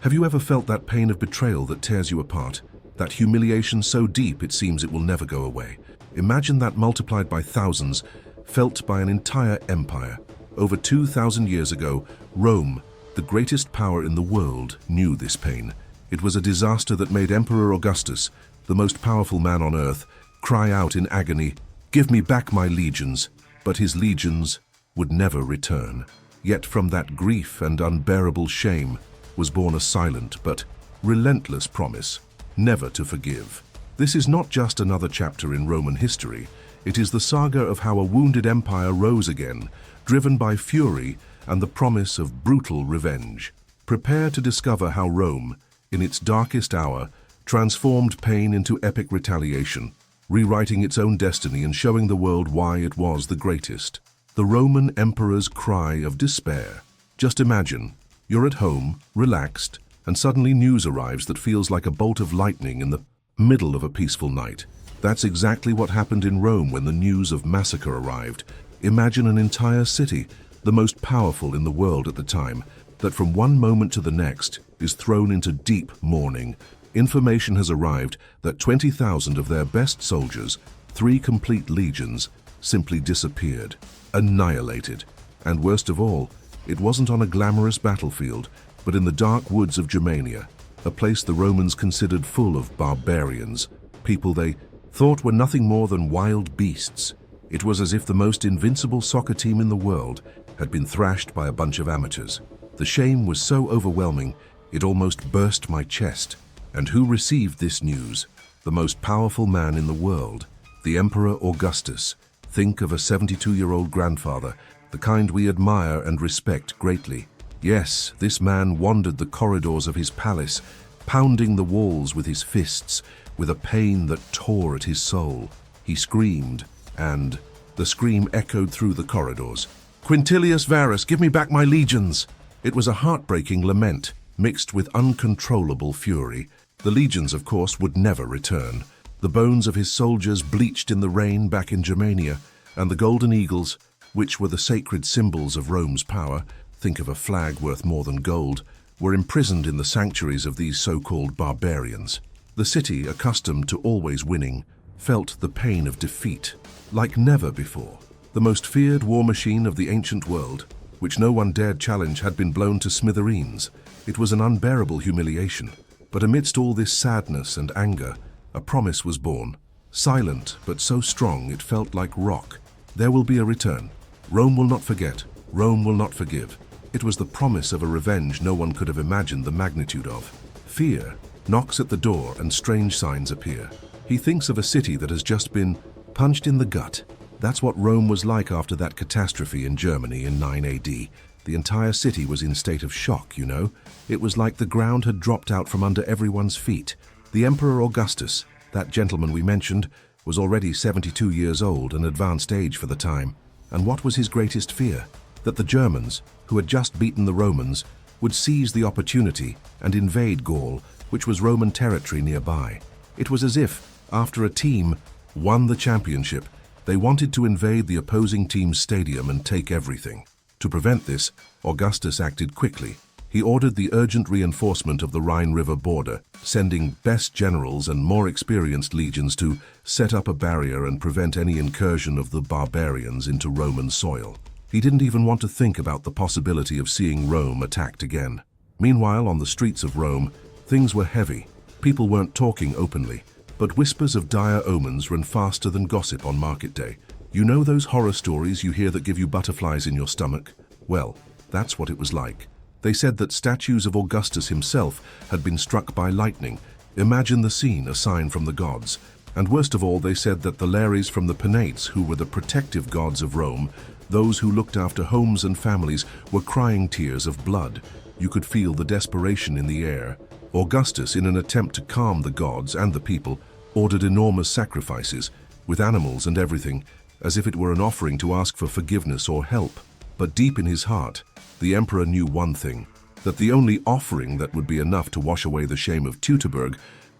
Have you ever felt that pain of betrayal that tears you apart? That humiliation so deep it seems it will never go away? Imagine that multiplied by thousands, felt by an entire empire. Over 2,000 years ago, Rome, the greatest power in the world, knew this pain. It was a disaster that made Emperor Augustus, the most powerful man on earth, cry out in agony, "Give me back my legions." But his legions would never return. Yet from that grief and unbearable shame was born a silent but relentless promise, never to forgive. This is not just another chapter in Roman history. It is the saga of how a wounded empire rose again, driven by fury and the promise of brutal revenge. Prepare to discover how Rome, in its darkest hour, transformed pain into epic retaliation, rewriting its own destiny and showing the world why it was the greatest. The Roman emperor's cry of despair. Just imagine, you're at home, relaxed, and suddenly news arrives that feels like a bolt of lightning in the middle of a peaceful night. That's exactly what happened in Rome when the news of massacre arrived. Imagine an entire city, the most powerful in the world at the time, that from one moment to the next is thrown into deep mourning. Information has arrived that 20,000 of their best soldiers, 3 complete legions, simply disappeared, annihilated. And worst of all, it wasn't on a glamorous battlefield, but in the dark woods of Germania, a place the Romans considered full of barbarians, people they thought were nothing more than wild beasts. It was as if the most invincible soccer team in the world had been thrashed by a bunch of amateurs. The shame was so overwhelming, it almost burst my chest. And who received this news? The most powerful man in the world, the Emperor Augustus. Think of a 72-year-old grandfather, the kind we admire and respect greatly. Yes, this man wandered the corridors of his palace, pounding the walls with his fists, with a pain that tore at his soul. He screamed, and the scream echoed through the corridors. "Quintilius Varus, give me back my legions!" It was a heartbreaking lament, mixed with uncontrollable fury. The legions, of course, would never return. The bones of his soldiers bleached in the rain back in Germania, and the golden eagles, which were the sacred symbols of Rome's power, think of a flag worth more than gold, were imprisoned in the sanctuaries of these so-called barbarians. The city, accustomed to always winning, felt the pain of defeat, like never before. The most feared war machine of the ancient world, which no one dared challenge, had been blown to smithereens. It was an unbearable humiliation. But amidst all this sadness and anger, a promise was born, silent but so strong it felt like rock. There will be a return. Rome will not forget. Rome will not forgive. It was the promise of a revenge no one could have imagined the magnitude of. Fear knocks at the door and strange signs appear. He thinks of a city that has just been punched in the gut. That's what Rome was like after that catastrophe in Germany in 9 AD. The entire city was in a state of shock, you know. It was like the ground had dropped out from under everyone's feet. The Emperor Augustus, that gentleman we mentioned, was already 72 years old, an advanced age for the time. And what was his greatest fear? That the Germans, who had just beaten the Romans, would seize the opportunity and invade Gaul, which was Roman territory nearby. It was as if, after a team won the championship, they wanted to invade the opposing team's stadium and take everything. To prevent this, Augustus acted quickly. He ordered the urgent reinforcement of the Rhine River border, sending best generals and more experienced legions to set up a barrier and prevent any incursion of the barbarians into Roman soil. He didn't even want to think about the possibility of seeing Rome attacked again. Meanwhile, on the streets of Rome, things were heavy. People weren't talking openly, but whispers of dire omens ran faster than gossip on market day. You know those horror stories you hear that give you butterflies in your stomach? Well, that's what it was like. They said that statues of Augustus himself had been struck by lightning. Imagine the scene, a sign from the gods. And worst of all, they said that the Lares from the Penates, who were the protective gods of Rome, those who looked after homes and families, were crying tears of blood. You could feel the desperation in the air. Augustus, in an attempt to calm the gods and the people, ordered enormous sacrifices, with animals and everything, as if it were an offering to ask for forgiveness or help. But deep in his heart, the emperor knew one thing, that the only offering that would be enough to wash away the shame of Teutoburg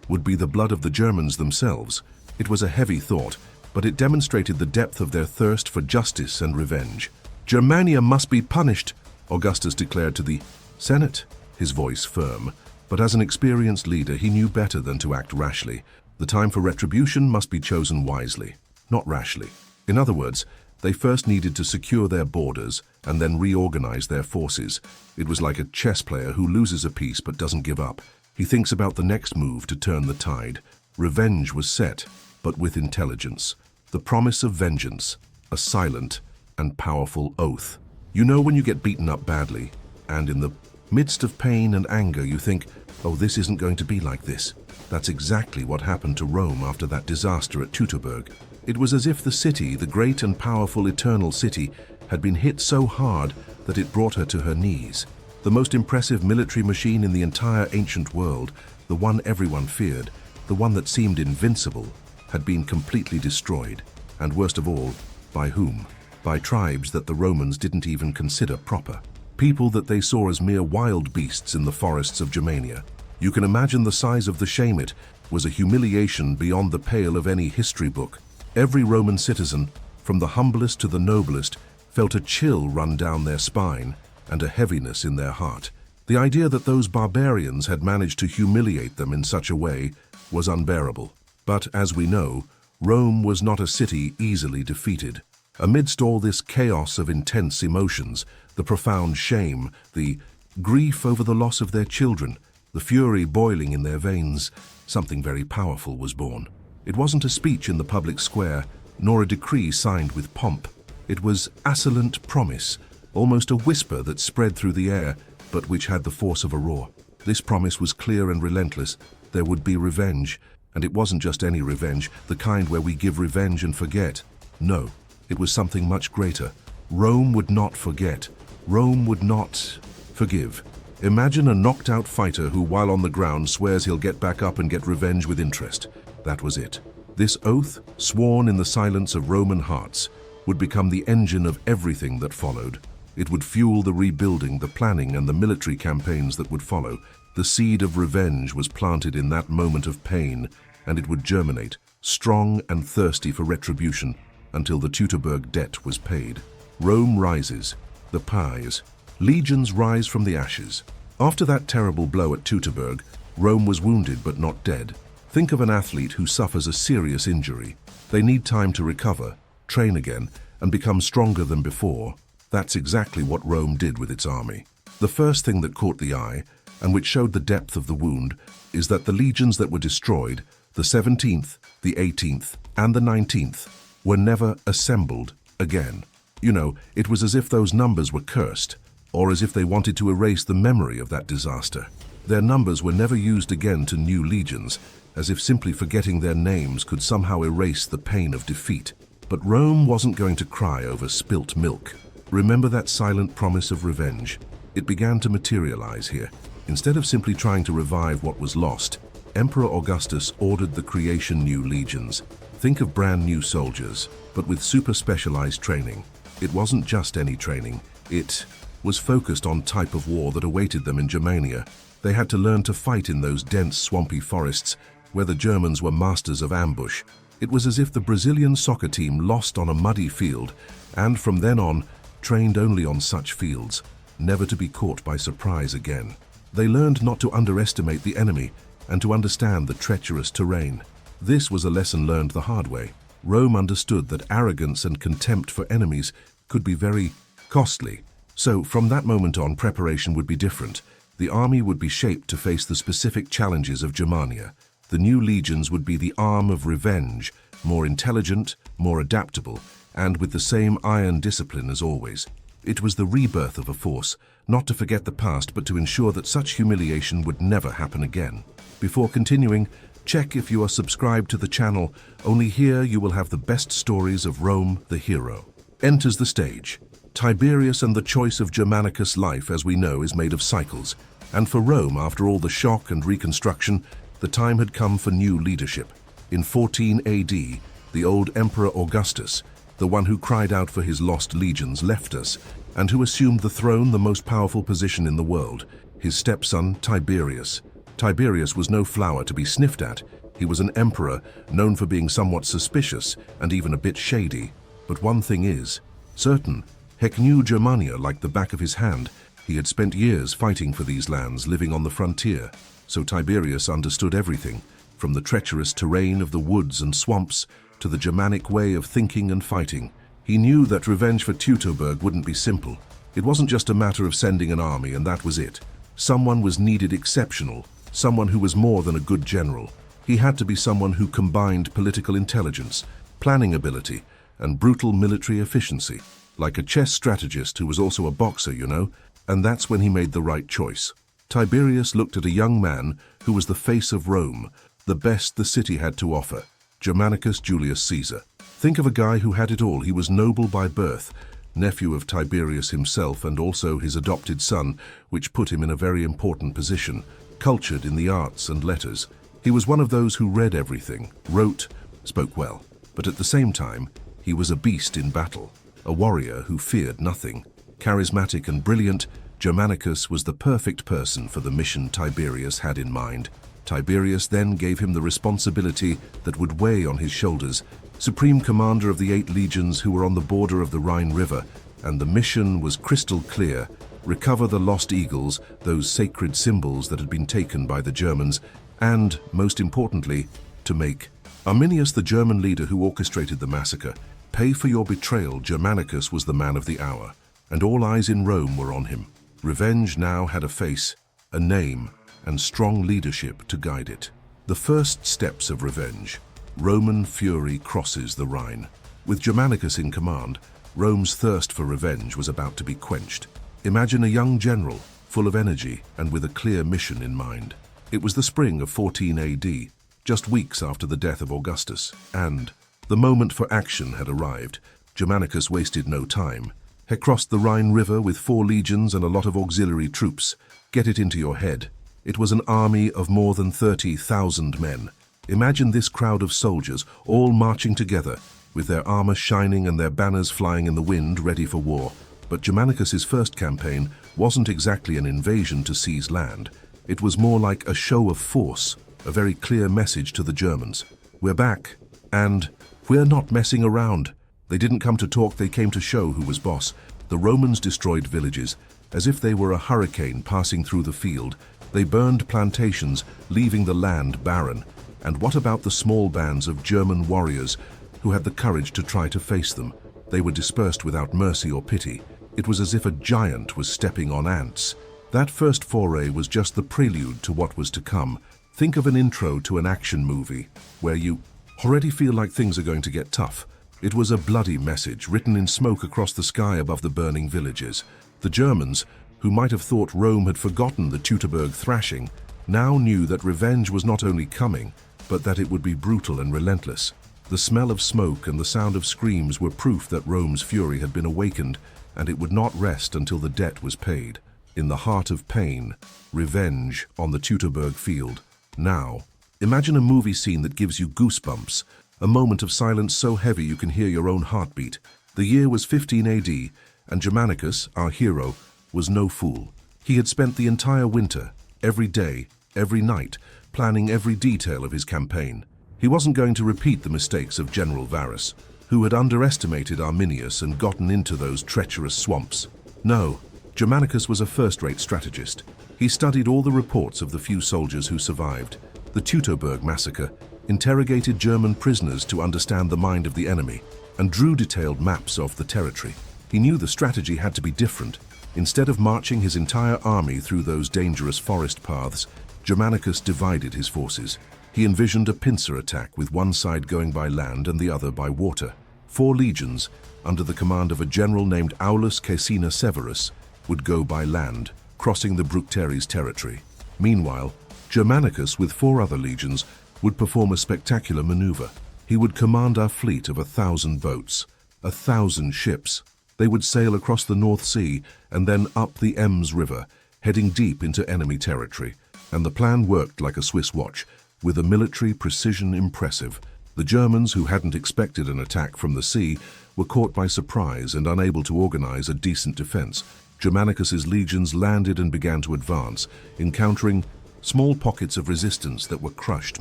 would be the blood of the Germans themselves. It was a heavy thought, but it demonstrated the depth of their thirst for justice and revenge. "Germania must be punished," Augustus declared to the Senate, his voice firm. But as an experienced leader, he knew better than to act rashly. The time for retribution must be chosen wisely, not rashly. In other words, they first needed to secure their borders and then reorganize their forces. It was like a chess player who loses a piece but doesn't give up. He thinks about the next move to turn the tide. Revenge was set, but with intelligence. The promise of vengeance, a silent and powerful oath. You know when you get beaten up badly, and in the midst of pain and anger you think, oh, this isn't going to be like this. That's exactly what happened to Rome after that disaster at Teutoburg. It was as if the city, the great and powerful eternal city, had been hit so hard that it brought her to her knees. The most impressive military machine in the entire ancient world, the one everyone feared, the one that seemed invincible, had been completely destroyed. And worst of all, by whom? By tribes that the Romans didn't even consider proper. People that they saw as mere wild beasts in the forests of Germania. You can imagine the size of the shame. It was a humiliation beyond the pale of any history book. Every Roman citizen, from the humblest to the noblest, felt a chill run down their spine and a heaviness in their heart. The idea that those barbarians had managed to humiliate them in such a way was unbearable. But as we know, Rome was not a city easily defeated. Amidst all this chaos of intense emotions, the profound shame, the grief over the loss of their children, the fury boiling in their veins, something very powerful was born. It wasn't a speech in the public square, nor a decree signed with pomp. It was assolent promise, almost a whisper that spread through the air, but which had the force of a roar. This promise was clear and relentless. There would be revenge, and it wasn't just any revenge, the kind where we give revenge and forget. No, it was something much greater. Rome would not forget. Rome would not forgive. Imagine a knocked-out fighter who, while on the ground, swears he'll get back up and get revenge with interest. That was it. This oath, sworn in the silence of Roman hearts, would become the engine of everything that followed. It would fuel the rebuilding, the planning, and the military campaigns that would follow. The seed of revenge was planted in that moment of pain, and it would germinate, strong and thirsty for retribution, until the Teutoburg debt was paid. Rome rises, the pies. Legions rise from the ashes. After that terrible blow at Teutoburg, Rome was wounded but not dead. Think of an athlete who suffers a serious injury. They need time to recover, train again, and become stronger than before. That's exactly what Rome did with its army. The first thing that caught the eye, and which showed the depth of the wound, is that the legions that were destroyed, the 17th, the 18th, and the 19th, were never assembled again. You know, it was as if those numbers were cursed, or as if they wanted to erase the memory of that disaster. Their numbers were never used again to new legions, as if simply forgetting their names could somehow erase the pain of defeat. But Rome wasn't going to cry over spilt milk. Remember that silent promise of revenge? It began to materialize here. Instead of simply trying to revive what was lost, Emperor Augustus ordered the creation new legions. Think of brand new soldiers, but with super specialized training. It wasn't just any training. It was focused on type of war that awaited them in Germania. They had to learn to fight in those dense, swampy forests where the Germans were masters of ambush. It was as if the Brazilian soccer team lost on a muddy field and from then on trained only on such fields, never to be caught by surprise again. They learned not to underestimate the enemy and to understand the treacherous terrain. This was a lesson learned the hard way. Rome understood that arrogance and contempt for enemies could be very costly. So from that moment on, preparation would be different. The army would be shaped to face the specific challenges of Germania. The new legions would be the arm of revenge, more intelligent, more adaptable, and with the same iron discipline as always. It was the rebirth of a force, not to forget the past, but to ensure that such humiliation would never happen again. Before continuing, check if you are subscribed to the channel. Only here you will have the best stories of Rome, the hero. Enters the stage. Tiberius, and the choice of Germanicus. Life, as we know, is made of cycles. And for Rome, after all the shock and reconstruction, the time had come for new leadership. In 14 AD, the old Emperor Augustus, the one who cried out for his lost legions, left us, and who assumed the throne, the most powerful position in the world, his stepson Tiberius. Tiberius was no flower to be sniffed at. He was an emperor known for being somewhat suspicious and even a bit shady. But one thing is certain, Heck knew Germania like the back of his hand. He had spent years fighting for these lands, living on the frontier. so Tiberius understood everything, from the treacherous terrain of the woods and swamps to the Germanic way of thinking and fighting. He knew that revenge for Teutoburg wouldn't be simple. It wasn't just a matter of sending an army and that was it. Someone was needed exceptional, someone who was more than a good general. He had to be someone who combined political intelligence, planning ability, and brutal military efficiency, like a chess strategist who was also a boxer, you know, and that's when he made the right choice. Tiberius looked at a young man who was the face of Rome, the best the city had to offer, Germanicus Julius Caesar. Think of a guy who had it all. He was noble by birth, nephew of Tiberius himself and also his adopted son, which put him in a very important position, cultured in the arts and letters. He was one of those who read everything, wrote, spoke well, but at the same time, he was a beast in battle, a warrior who feared nothing. Charismatic and brilliant, Germanicus was the perfect person for the mission Tiberius had in mind. Tiberius then gave him the responsibility that would weigh on his shoulders, supreme commander of the 8 legions who were on the border of the Rhine River, and the mission was crystal clear: recover the lost eagles, those sacred symbols that had been taken by the Germans, and, most importantly, to make Arminius, the German leader who orchestrated the massacre, pay for your betrayal. Germanicus was the man of the hour, and all eyes in Rome were on him. Revenge now had a face, a name, and strong leadership to guide it. The first steps of revenge. Roman fury crosses the Rhine. With Germanicus in command, Rome's thirst for revenge was about to be quenched. Imagine a young general, full of energy and with a clear mission in mind. It was the spring of 14 AD, just weeks after the death of Augustus, and the moment for action had arrived. Germanicus wasted no time. He crossed the Rhine River with 4 legions and a lot of auxiliary troops. Get it into your head. It was an army of more than 30,000 men. Imagine this crowd of soldiers, all marching together, with their armor shining and their banners flying in the wind, ready for war. But Germanicus's first campaign wasn't exactly an invasion to seize land. It was more like a show of force, a very clear message to the Germans. We're back, and we're not messing around. They didn't come to talk, they came to show who was boss. The Romans destroyed villages, as if they were a hurricane passing through the field. They burned plantations, leaving the land barren. And what about the small bands of German warriors who had the courage to try to face them? They were dispersed without mercy or pity. It was as if a giant was stepping on ants. That first foray was just the prelude to what was to come. Think of an intro to an action movie, where you already feel like things are going to get tough. It was a bloody message written in smoke across the sky above the burning villages. The Germans, who might have thought Rome had forgotten the Teutoburg thrashing, now knew that revenge was not only coming, but that it would be brutal and relentless. The smell of smoke and the sound of screams were proof that Rome's fury had been awakened, and it would not rest until the debt was paid. In the heart of pain, revenge on the Teutoburg field. Now, imagine a movie scene that gives you goosebumps, a moment of silence so heavy you can hear your own heartbeat. The year was 15 AD, and Germanicus, our hero, was no fool. He had spent the entire winter, every day, every night, planning every detail of his campaign. He wasn't going to repeat the mistakes of General Varus, who had underestimated Arminius and gotten into those treacherous swamps. No, Germanicus was a first-rate strategist. He studied all the reports of the few soldiers who survived. The Teutoburg massacre, interrogated German prisoners to understand the mind of the enemy, and drew detailed maps of the territory. He knew the strategy had to be different. Instead of marching his entire army through those dangerous forest paths, Germanicus divided his forces. He envisioned a pincer attack with one side going by land and the other by water. 4 legions, under the command of a general named Aulus Caecina Severus, would go by land, crossing the Bructeres territory. Meanwhile, Germanicus, with 4 other legions, would perform a spectacular maneuver. He would command our fleet of 1,000 boats, 1,000 ships. They would sail across the North Sea and then up the Ems River, heading deep into enemy territory. And the plan worked like a Swiss watch, with a military precision impressive. The Germans, who hadn't expected an attack from the sea, were caught by surprise and unable to organize a decent defense. Germanicus's legions landed and began to advance, encountering small pockets of resistance that were crushed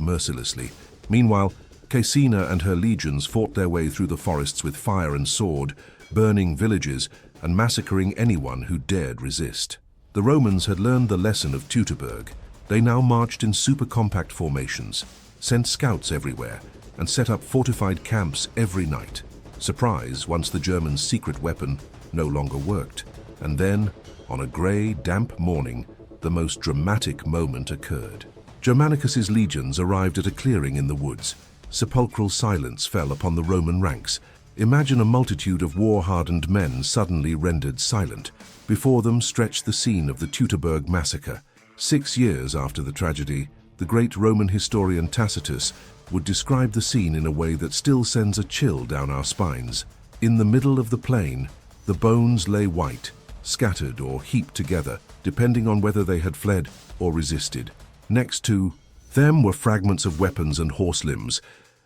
mercilessly. Meanwhile, Caecina and her legions fought their way through the forests with fire and sword, burning villages and massacring anyone who dared resist. The Romans had learned the lesson of Teutoburg. They now marched in super compact formations, sent scouts everywhere, and set up fortified camps every night. Surprise once the Germans' secret weapon no longer worked. And then, on a grey, damp morning, the most dramatic moment occurred. Germanicus's legions arrived at a clearing in the woods. Sepulchral silence fell upon the Roman ranks. Imagine a multitude of war-hardened men suddenly rendered silent. Before them stretched the scene of the Teutoburg massacre. 6 years after the tragedy, the great Roman historian Tacitus would describe the scene in a way that still sends a chill down our spines. In the middle of the plain, the bones lay white, scattered or heaped together, depending on whether they had fled or resisted. Next to them were fragments of weapons and horse limbs,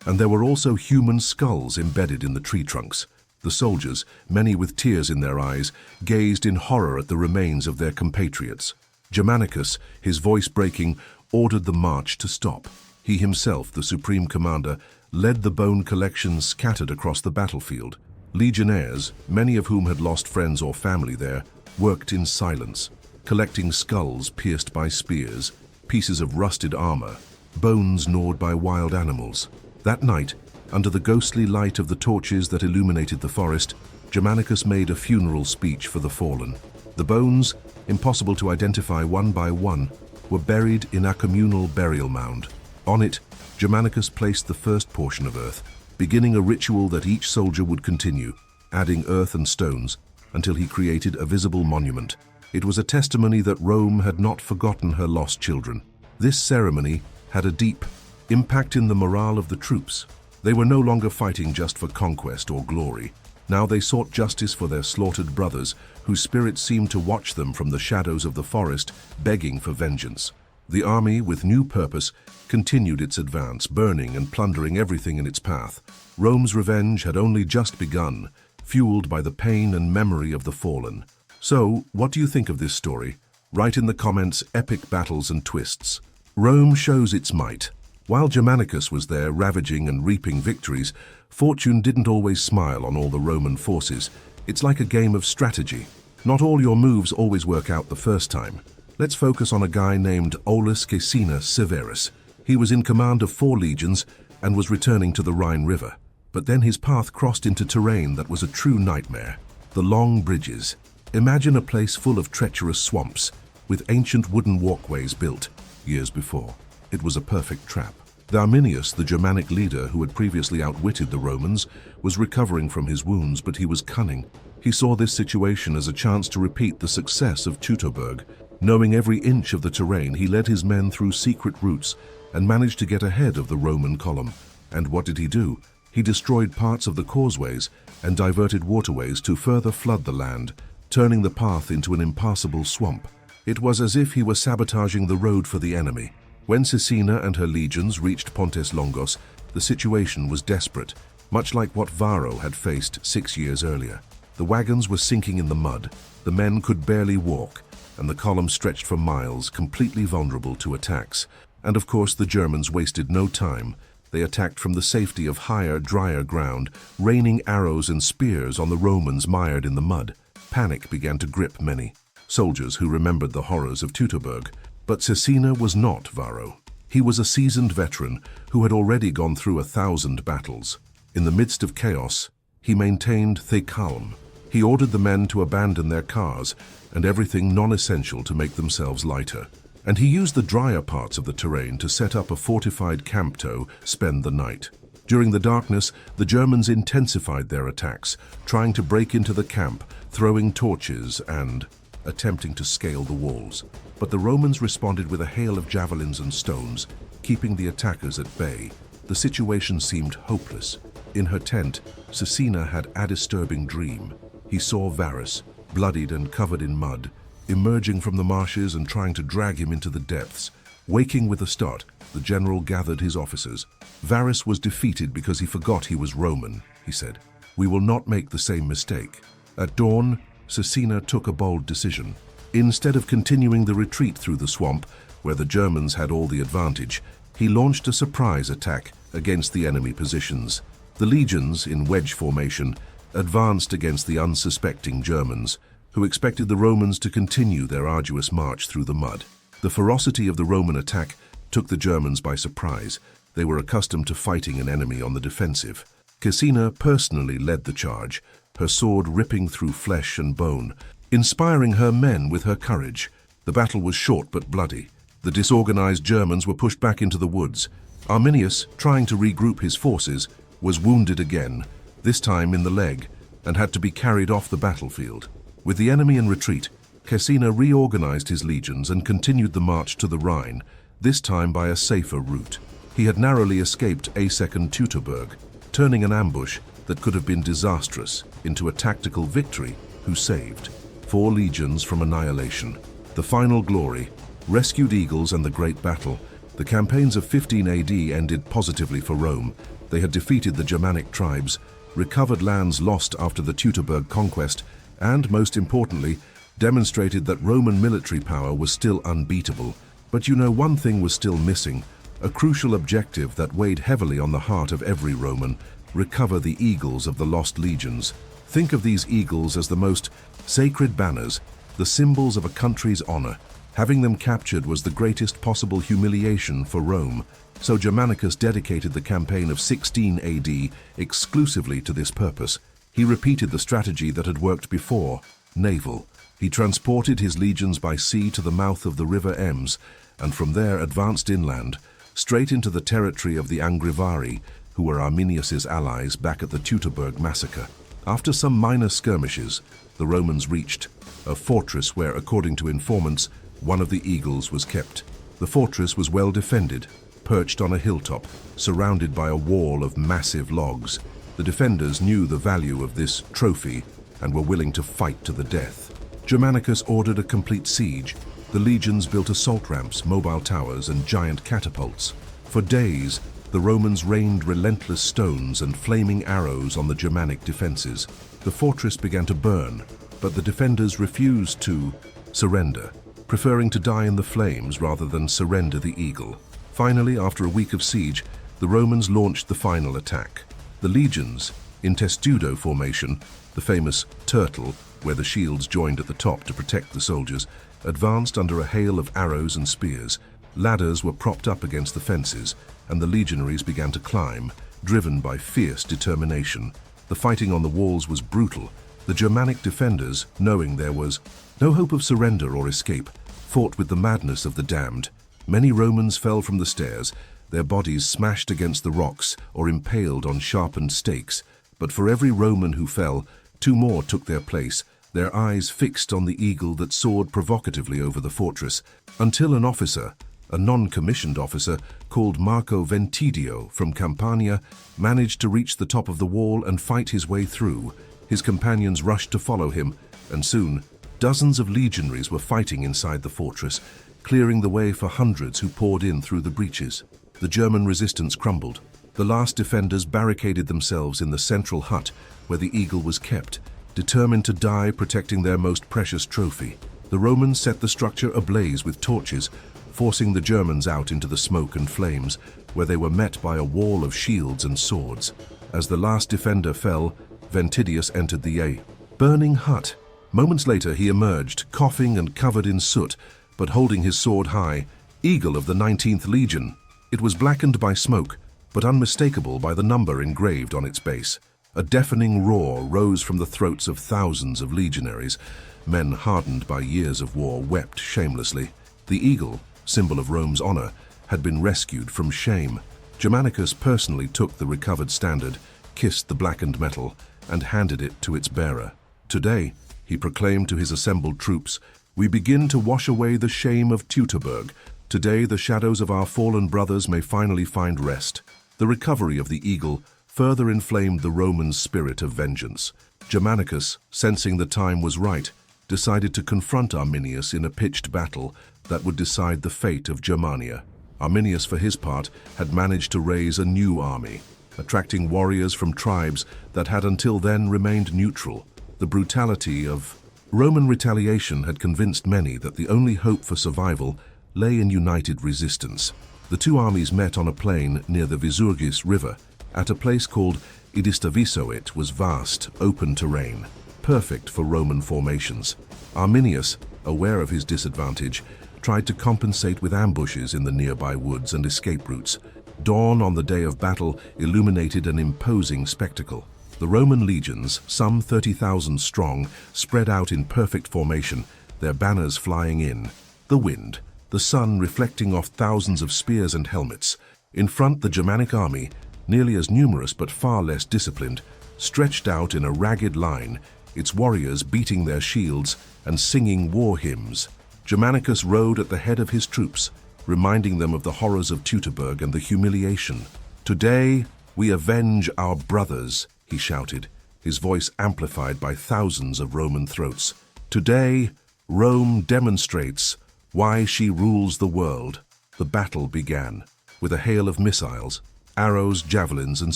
and there were also human skulls embedded in the tree trunks. The soldiers, many with tears in their eyes, gazed in horror at the remains of their compatriots. Germanicus, his voice breaking, ordered the march to stop. He himself, the supreme commander, led the bone collections scattered across the battlefield. Legionnaires, many of whom had lost friends or family there, worked in silence, collecting skulls pierced by spears, pieces of rusted armor, bones gnawed by wild animals. That night, under the ghostly light of the torches that illuminated the forest, Germanicus made a funeral speech for the fallen. The bones, impossible to identify one by one, were buried in a communal burial mound. On it, Germanicus placed the first portion of earth, beginning a ritual that each soldier would continue, adding earth and stones, until he created a visible monument. It was a testimony that Rome had not forgotten her lost children. This ceremony had a deep impact in the morale of the troops. They were no longer fighting just for conquest or glory. Now they sought justice for their slaughtered brothers, whose spirits seemed to watch them from the shadows of the forest, begging for vengeance. The army, with new purpose, continued its advance, burning and plundering everything in its path. Rome's revenge had only just begun, fueled by the pain and memory of the fallen. So, what do you think of this story? Write in the comments epic battles and twists. Rome shows its might. While Germanicus was there ravaging and reaping victories, fortune didn't always smile on all the Roman forces. It's like a game of strategy. Not all your moves always work out the first time. Let's focus on a guy named Aulus Caesenus Severus. He was in command of 4 legions and was returning to the Rhine River. But then his path crossed into terrain that was a true nightmare. The long bridges. Imagine a place full of treacherous swamps, with ancient wooden walkways built years before. It was a perfect trap. Arminius, the Germanic leader who had previously outwitted the Romans, was recovering from his wounds, but he was cunning. He saw this situation as a chance to repeat the success of Teutoburg. Knowing every inch of the terrain, he led his men through secret routes and managed to get ahead of the Roman column. And what did he do? He destroyed parts of the causeways and diverted waterways to further flood the land, turning the path into an impassable swamp. It was as if he were sabotaging the road for the enemy. When Caecina and her legions reached Pontes Longos, the situation was desperate, much like what Varro had faced 6 years earlier. The wagons were sinking in the mud, the men could barely walk, and the column stretched for miles, completely vulnerable to attacks. And of course the Germans wasted no time. They attacked from the safety of higher, drier ground, raining arrows and spears on the Romans mired in the mud. Panic began to grip many soldiers who remembered the horrors of Teutoburg. But Caecina was not Varro. He was a seasoned veteran who had already gone through 1,000 battles. In the midst of chaos, he maintained the calm. He ordered the men to abandon their cars and everything non-essential to make themselves lighter. And he used the drier parts of the terrain to set up a fortified camp to spend the night. During the darkness, the Germans intensified their attacks, trying to break into the camp, throwing torches and attempting to scale the walls. But the Romans responded with a hail of javelins and stones, keeping the attackers at bay. The situation seemed hopeless. In her tent, Caecina had a disturbing dream. He saw Varus, bloodied and covered in mud, emerging from the marshes and trying to drag him into the depths. Waking with a start, the general gathered his officers. Varus was defeated because he forgot he was Roman, he said. We will not make the same mistake. At dawn, Caecina took a bold decision. Instead of continuing the retreat through the swamp, where the Germans had all the advantage, he launched a surprise attack against the enemy positions. The legions, in wedge formation, advanced against the unsuspecting Germans, who expected the Romans to continue their arduous march through the mud. The ferocity of the Roman attack took the Germans by surprise. They were accustomed to fighting an enemy on the defensive. Caecina personally led the charge, her sword ripping through flesh and bone, inspiring her men with her courage. The battle was short but bloody. The disorganized Germans were pushed back into the woods. Arminius, trying to regroup his forces, was wounded again, this time in the leg, and had to be carried off the battlefield. With the enemy in retreat, Caecina reorganized his legions and continued the march to the Rhine, this time by a safer route. He had narrowly escaped Teutoburg, turning an ambush that could have been disastrous into a tactical victory who saved 4 legions from annihilation. The final glory, rescued eagles and the great battle. The campaigns of 15 AD ended positively for Rome. They had defeated the Germanic tribes, recovered lands lost after the Teutoburg conquest, and, most importantly, demonstrated that Roman military power was still unbeatable. But one thing was still missing, a crucial objective that weighed heavily on the heart of every Roman: recover the eagles of the lost legions. Think of these eagles as the most sacred banners, the symbols of a country's honor. Having them captured was the greatest possible humiliation for Rome, so Germanicus dedicated the campaign of 16 AD exclusively to this purpose. He repeated the strategy that had worked before: naval. He transported his legions by sea to the mouth of the river Ems, and from there advanced inland, straight into the territory of the Angrivari, who were Arminius's allies back at the Teutoburg massacre. After some minor skirmishes, the Romans reached a fortress where, according to informants, one of the eagles was kept. The fortress was well defended, perched on a hilltop, surrounded by a wall of massive logs. The defenders knew the value of this trophy and were willing to fight to the death. Germanicus ordered a complete siege. The legions built assault ramps, mobile towers, and giant catapults. For days, the Romans rained relentless stones and flaming arrows on the Germanic defenses. The fortress began to burn, but the defenders refused to surrender, preferring to die in the flames rather than surrender the eagle. Finally, after a week of siege, the Romans launched the final attack. The legions, in testudo formation, the famous turtle, where the shields joined at the top to protect the soldiers, advanced under a hail of arrows and spears. Ladders were propped up against the fences, and the legionaries began to climb, driven by fierce determination. The fighting on the walls was brutal. The Germanic defenders, knowing there was no hope of surrender or escape, fought with the madness of the damned. Many Romans fell from the stairs, their bodies smashed against the rocks or impaled on sharpened stakes. But for every Roman who fell, 2 more took their place, their eyes fixed on the eagle that soared provocatively over the fortress, until an officer, a non-commissioned officer called Marco Ventidio from Campania, managed to reach the top of the wall and fight his way through. His companions rushed to follow him, and soon dozens of legionaries were fighting inside the fortress, clearing the way for hundreds who poured in through the breaches. The German resistance crumbled. The last defenders barricaded themselves in the central hut where the eagle was kept, determined to die protecting their most precious trophy. The Romans set the structure ablaze with torches, forcing the Germans out into the smoke and flames, where they were met by a wall of shields and swords. As the last defender fell, Ventidius entered the burning hut. Moments later he emerged, coughing and covered in soot, but holding his sword high, eagle of the 19th Legion. It was blackened by smoke, but unmistakable by the number engraved on its base. A deafening roar rose from the throats of thousands of legionaries. Men hardened by years of war wept shamelessly. The eagle, symbol of Rome's honor, had been rescued from shame. Germanicus personally took the recovered standard, kissed the blackened metal, and handed it to its bearer. Today, he proclaimed to his assembled troops, "We begin to wash away the shame of Teutoburg. Today, the shadows of our fallen brothers may finally find rest." The recovery of the eagle further inflamed the Romans' spirit of vengeance. Germanicus, sensing the time was right, decided to confront Arminius in a pitched battle that would decide the fate of Germania. Arminius, for his part, had managed to raise a new army, attracting warriors from tribes that had until then remained neutral. The brutality of Roman retaliation had convinced many that the only hope for survival lay in united resistance. The 2 armies met on a plain near the Visurgis River, at a place called Idistaviso. It was vast, open terrain, perfect for Roman formations. Arminius, aware of his disadvantage, tried to compensate with ambushes in the nearby woods and escape routes. Dawn on the day of battle illuminated an imposing spectacle. The Roman legions, some 30,000 strong, spread out in perfect formation, their banners flying in. The wind, the sun reflecting off thousands of spears and helmets. In front, the Germanic army, nearly as numerous but far less disciplined, stretched out in a ragged line, its warriors beating their shields and singing war hymns. Germanicus rode at the head of his troops, reminding them of the horrors of Teutoburg and the humiliation. "Today, we avenge our brothers," he shouted, his voice amplified by thousands of Roman throats. "Today, Rome demonstrates why she rules the world." The battle began, with a hail of missiles, arrows, javelins, and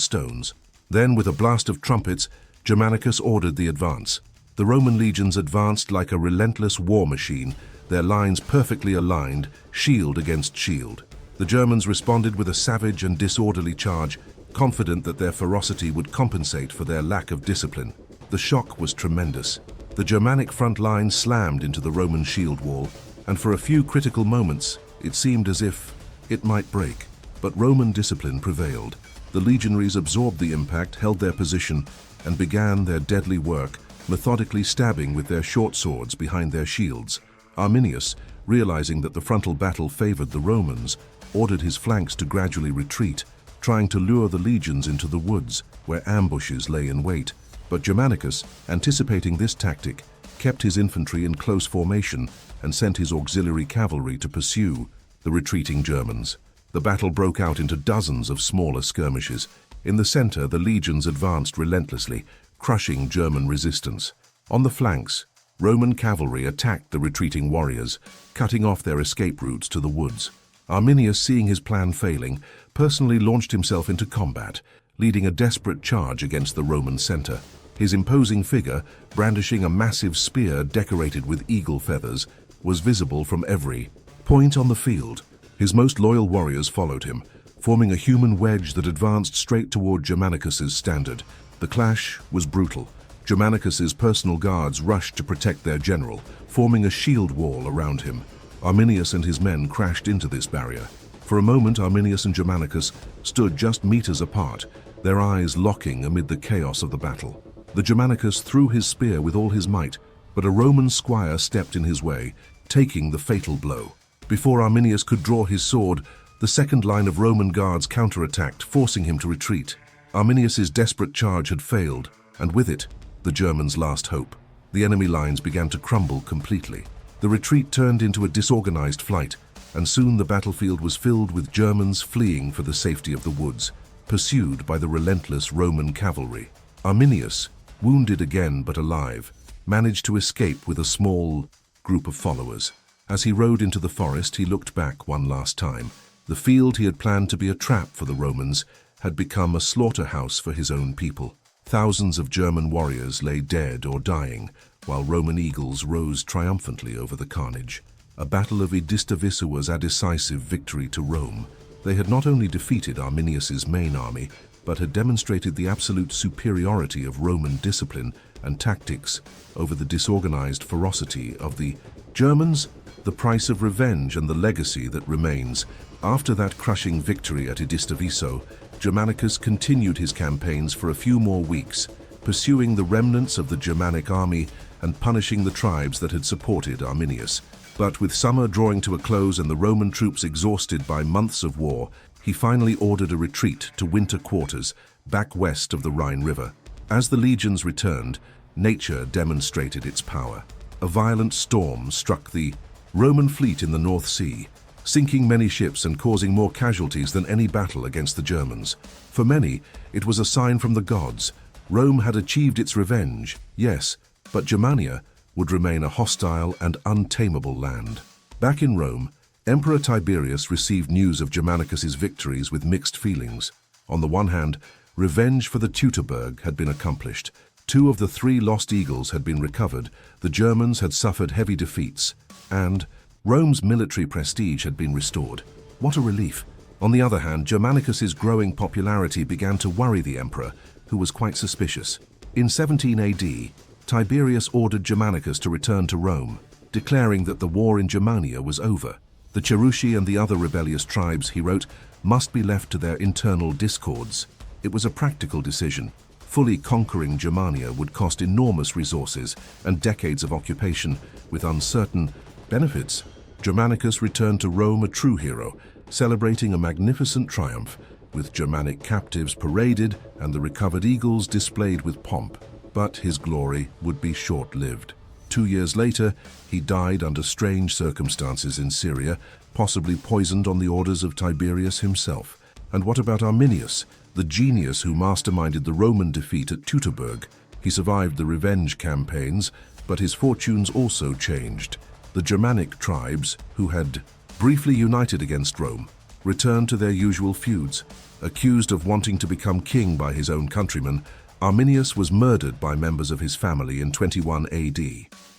stones. Then, with a blast of trumpets, Germanicus ordered the advance. The Roman legions advanced like a relentless war machine, their lines perfectly aligned, shield against shield. The Germans responded with a savage and disorderly charge, confident that their ferocity would compensate for their lack of discipline. The shock was tremendous. The Germanic front line slammed into the Roman shield wall, and for a few critical moments, it seemed as if it might break. But Roman discipline prevailed. The legionaries absorbed the impact, held their position, and began their deadly work, methodically stabbing with their short swords behind their shields. Arminius, realizing that the frontal battle favored the Romans, ordered his flanks to gradually retreat, trying to lure the legions into the woods, where ambushes lay in wait. But Germanicus, anticipating this tactic, kept his infantry in close formation and sent his auxiliary cavalry to pursue the retreating Germans. The battle broke out into dozens of smaller skirmishes. In the center, the legions advanced relentlessly, crushing German resistance. On the flanks, Roman cavalry attacked the retreating warriors, cutting off their escape routes to the woods. Arminius, seeing his plan failing, personally launched himself into combat, leading a desperate charge against the Roman center. His imposing figure, brandishing a massive spear decorated with eagle feathers, was visible from every point on the field. His most loyal warriors followed him, forming a human wedge that advanced straight toward Germanicus's standard. The clash was brutal. Germanicus's personal guards rushed to protect their general, forming a shield wall around him. Arminius and his men crashed into this barrier. For a moment, Arminius and Germanicus stood just meters apart, their eyes locking amid the chaos of the battle. The Germanicus threw his spear with all his might, but a Roman squire stepped in his way, taking the fatal blow. Before Arminius could draw his sword, the second line of Roman guards counterattacked, forcing him to retreat. Arminius's desperate charge had failed, and with it, the Germans' last hope. The enemy lines began to crumble completely. The retreat turned into a disorganized flight, and soon the battlefield was filled with Germans fleeing for the safety of the woods, pursued by the relentless Roman cavalry. Arminius, wounded again but alive, managed to escape with a small group of followers. As he rode into the forest, he looked back one last time. The field he had planned to be a trap for the Romans had become a slaughterhouse for his own people. Thousands of German warriors lay dead or dying, while Roman eagles rose triumphantly over the carnage. A battle of Edistavisu was a decisive victory to Rome. They had not only defeated Arminius's main army, but had demonstrated the absolute superiority of Roman discipline and tactics over the disorganized ferocity of the Germans. The price of revenge and the legacy that remains. After that crushing victory at Edistaviso, Germanicus continued his campaigns for a few more weeks, pursuing the remnants of the Germanic army and punishing the tribes that had supported Arminius. But with summer drawing to a close and the Roman troops exhausted by months of war, he finally ordered a retreat to winter quarters back west of the Rhine River. As the legions returned, nature demonstrated its power. A violent storm struck the Roman fleet in the North Sea, sinking many ships and causing more casualties than any battle against the Germans. For many, it was a sign from the gods. Rome had achieved its revenge, yes, but Germania would remain a hostile and untamable land. Back in Rome, Emperor Tiberius received news of Germanicus's victories with mixed feelings. On the one hand, revenge for the Teutoburg had been accomplished. 2 of the 3 lost eagles had been recovered, the Germans had suffered heavy defeats, and Rome's military prestige had been restored. What a relief! On the other hand, Germanicus's growing popularity began to worry the emperor, who was quite suspicious. In 17 AD, Tiberius ordered Germanicus to return to Rome. declaring that the war in Germania was over. The Cherusci and the other rebellious tribes, he wrote, must be left to their internal discords. It was a practical decision. Fully conquering Germania would cost enormous resources and decades of occupation with uncertain benefits. Germanicus returned to Rome a true hero, celebrating a magnificent triumph, with Germanic captives paraded and the recovered eagles displayed with pomp. But his glory would be short-lived. 2 years later, he died under strange circumstances in Syria, possibly poisoned on the orders of Tiberius himself. And what about Arminius, the genius who masterminded the Roman defeat at Teutoburg? He survived the revenge campaigns, but his fortunes also changed. The Germanic tribes, who had briefly united against Rome, returned to their usual feuds. Accused of wanting to become king by his own countrymen, Arminius was murdered by members of his family in 21 AD.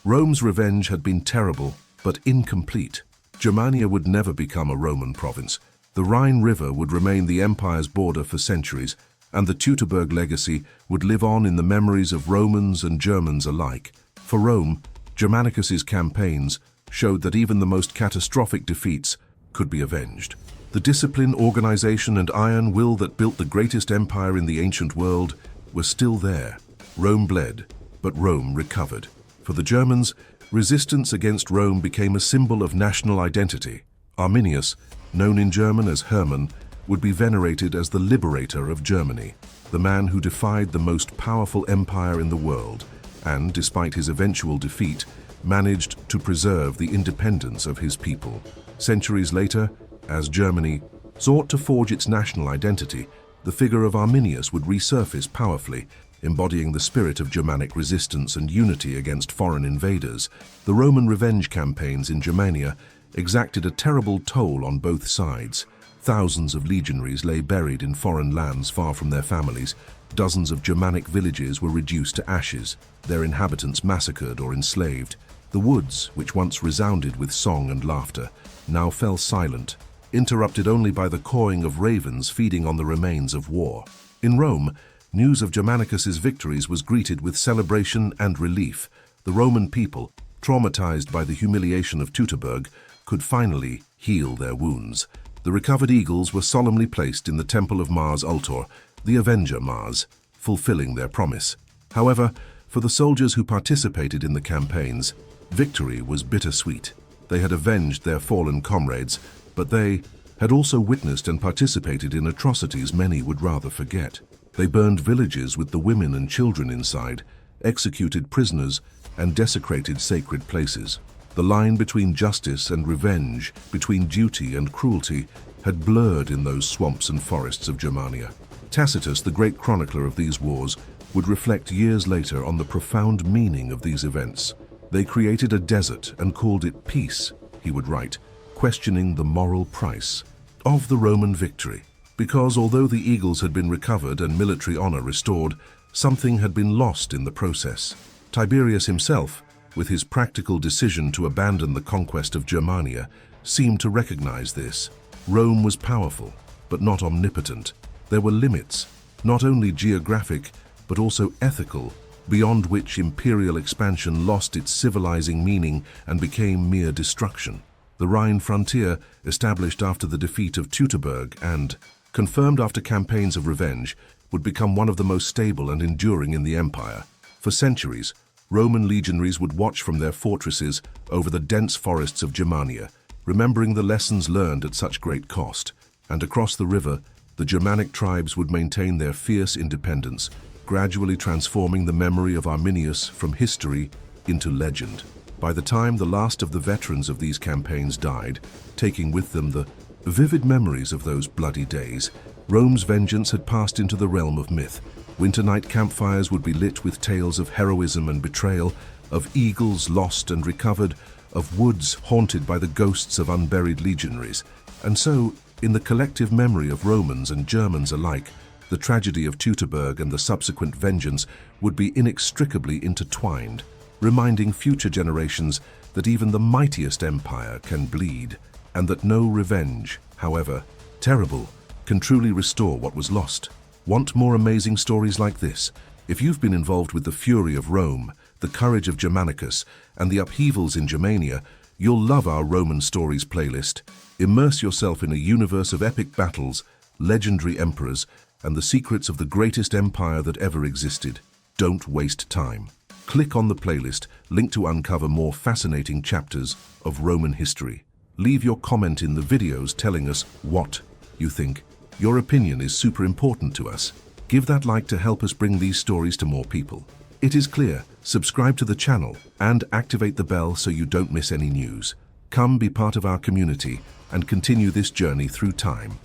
Rome's revenge had been terrible, but incomplete. Germania would never become a Roman province. The Rhine River would remain the empire's border for centuries, and the Teutoburg legacy would live on in the memories of Romans and Germans alike. For Rome, Germanicus's campaigns showed that even the most catastrophic defeats could be avenged. The discipline, organization, and iron will that built the greatest empire in the ancient world were still there. Rome bled, but Rome recovered. For the Germans, resistance against Rome became a symbol of national identity. Arminius, known in German as Hermann, would be venerated as the liberator of Germany, the man who defied the most powerful empire in the world, and, despite his eventual defeat, managed to preserve the independence of his people. Centuries later, as Germany sought to forge its national identity, the figure of Arminius would resurface powerfully, embodying the spirit of Germanic resistance and unity against foreign invaders. The Roman revenge campaigns in Germania exacted a terrible toll on both sides. Thousands of legionaries lay buried in foreign lands far from their families. Dozens of Germanic villages were reduced to ashes, their inhabitants massacred or enslaved. The woods, which once resounded with song and laughter, now fell silent, interrupted only by the cawing of ravens feeding on the remains of war. In Rome, news of Germanicus's victories was greeted with celebration and relief. The Roman people, traumatized by the humiliation of Teutoburg, could finally heal their wounds. The recovered eagles were solemnly placed in the temple of Mars Ultor, the Avenger Mars, fulfilling their promise. However, for the soldiers who participated in the campaigns, victory was bittersweet. They had avenged their fallen comrades, but they had also witnessed and participated in atrocities many would rather forget. They burned villages with the women and children inside, executed prisoners, and desecrated sacred places. The line between justice and revenge, between duty and cruelty, had blurred in those swamps and forests of Germania. Tacitus, the great chronicler of these wars, would reflect years later on the profound meaning of these events. They created a desert and called it peace, he would write, questioning the moral price of the Roman victory. Because although the eagles had been recovered and military honor restored, something had been lost in the process. Tiberius himself, with his practical decision to abandon the conquest of Germania, seemed to recognize this. Rome was powerful, but not omnipotent. There were limits, not only geographic, but also ethical, beyond which imperial expansion lost its civilizing meaning and became mere destruction. The Rhine frontier, established after the defeat of Teutoburg and confirmed after campaigns of revenge, would become one of the most stable and enduring in the empire. For centuries, Roman legionaries would watch from their fortresses over the dense forests of Germania, remembering the lessons learned at such great cost. And across the river, the Germanic tribes would maintain their fierce independence, gradually transforming the memory of Arminius from history into legend. By the time the last of the veterans of these campaigns died, taking with them the vivid memories of those bloody days, Rome's vengeance had passed into the realm of myth. Winter night campfires would be lit with tales of heroism and betrayal, of eagles lost and recovered, of woods haunted by the ghosts of unburied legionaries. And so, in the collective memory of Romans and Germans alike, the tragedy of Teutoburg and the subsequent vengeance would be inextricably intertwined, reminding future generations that even the mightiest empire can bleed, and that no revenge, however terrible, can truly restore what was lost. Want more amazing stories like this? If you've been involved with the fury of Rome, the courage of Germanicus, and the upheavals in Germania, you'll love our Roman Stories playlist. Immerse yourself in a universe of epic battles, legendary emperors, and the secrets of the greatest empire that ever existed. Don't waste time. Click on the playlist link to uncover more fascinating chapters of Roman history. Leave your comment in the videos telling us what you think. Your opinion is super important to us. Give that like to help us bring these stories to more people. It is clear, subscribe to the channel and activate the bell so you don't miss any news. Come be part of our community and continue this journey through time.